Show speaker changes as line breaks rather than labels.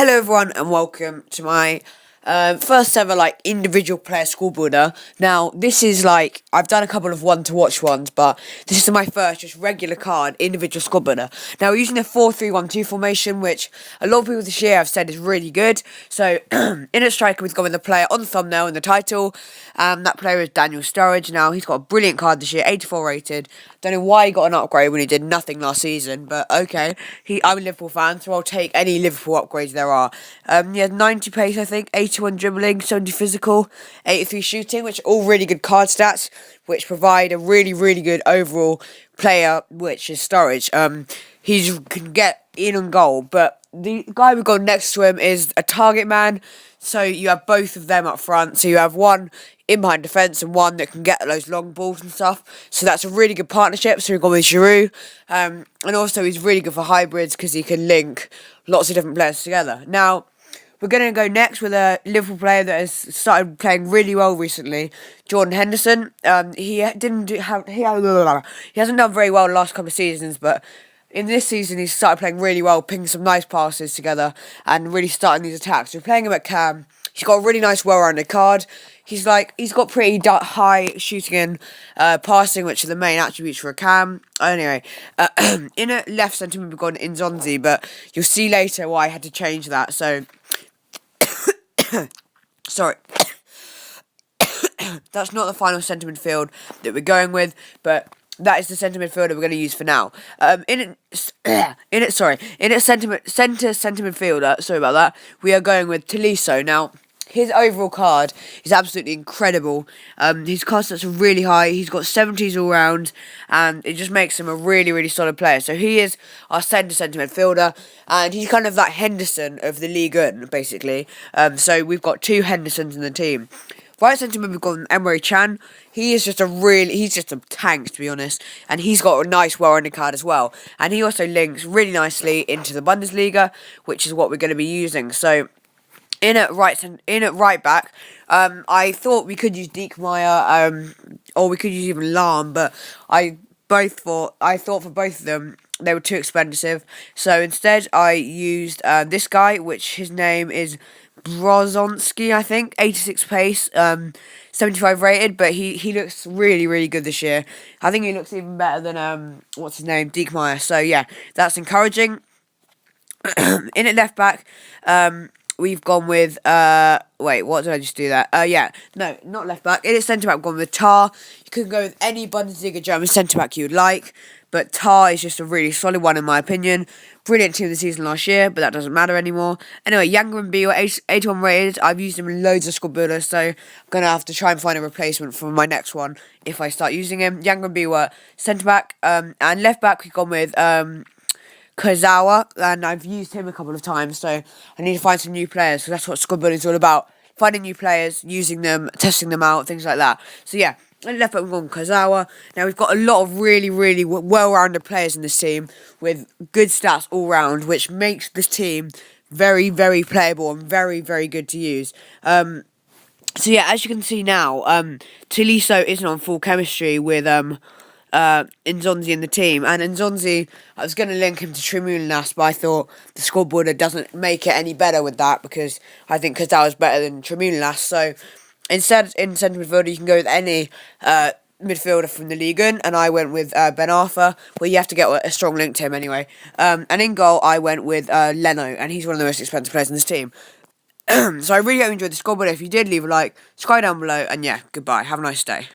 Hello everyone and welcome to my first ever individual player score builder. Now this is I've done a couple of one to watch ones, but this is my first just regular card individual score builder. Now we're using a 4-3-1-2 formation, which a lot of people this year have said is really good. So in at striker we've got with the player on the thumbnail in the title. That player is Sturridge. Now he's got a brilliant card this year, 84 rated. Don't know why he got an upgrade when he did nothing last season, but okay. I'm a Liverpool fan, so I'll take any Liverpool upgrades there are. He has 90 pace, I think, 81 dribbling, 70 physical, 83 shooting, which are all really good card stats, which provide a really, really good overall player, which is Sturridge. He can get in on goal, but the guy we've got next to him is a target man, so you have both of them up front. So you have one in behind defence and one that can get those long balls and stuff. So that's a really good partnership. So we've gone with Giroud, and also he's really good for hybrids because he can link lots of different players together. Now we're going to go next with a Liverpool player that has started playing really well recently, Jordan Henderson. He hasn't done very well the last couple of seasons, but in this season he's started playing really well, picking some nice passes together and really starting these attacks. We're playing him at cam. He's got a really nice, well-rounded card. He's got pretty high shooting and passing, which are the main attributes for a cam. Anyway, in a left centre we've got Nzonzi, but you'll see later why I had to change that. So, sorry. That's not the final centre midfield that we're going with, but that is the centre midfielder we're going to use for now. In centre midfielder, sorry about that, we are going with Tolisso. Now, his overall card is absolutely incredible. His card stats are really high. He's got 70s all round, and it just makes him a really, really solid player. So he is our centre midfielder, and he's kind of like Henderson of the League One, basically. So we've got two Hendersons in the team. Right centre mid, we've got Emre Can. He's just a tank, to be honest. And he's got a nice, well-rounded card as well. And he also links really nicely into the Bundesliga, which is what we're going to be using. So in at right back, I thought we could use Diekmeyer, or we could use even Lahm, but I thought for both of them they were too expensive. So instead, I used this guy, which his name is Brozonski, I think, 86 pace, 75 rated, but he looks really, really good this year. I think he looks even better than what's his name, Diekmeyer. So yeah, that's encouraging. In at left back, we've gone with wait, what did I just do that? No, not left back. In at centre back, we've gone with Tar. You can go with any Bundesliga German centre back you'd like, but Tar is just a really solid one in my opinion. Brilliant team of the season last year, but that doesn't matter anymore. Anyway, Younger B were 81 rated. I've used him in loads of squad builders, so I'm gonna have to try and find a replacement for my next one if I start using him. Younger B were centre back, and left back we've gone with Kozawa, and I've used him a couple of times, so I need to find some new players, because that's what squad building is all about. Finding new players, using them, testing them out, things like that. So yeah, and left back we've gone Kozawa. Now we've got a lot of really, really well-rounded players in this team with good stats all round, which makes this team very, very playable and very, very good to use. So yeah, as you can see now, Tolisso isn't on full chemistry with Nzonzi in the team, and Nzonzi, I was going to link him to Tremoulinas, but I thought the squad builder doesn't make it any better with that, because I think Kozawa is better than Tremoulinas. So instead, in centre midfielder, you can go with any midfielder from the League One, and I went with Ben Arthur, where you have to get a strong link to him anyway. And in goal, I went with Leno, and he's one of the most expensive players in this team. So I really hope you enjoyed the squad builder. If you did, leave a like, subscribe down below, and yeah, goodbye. Have a nice day.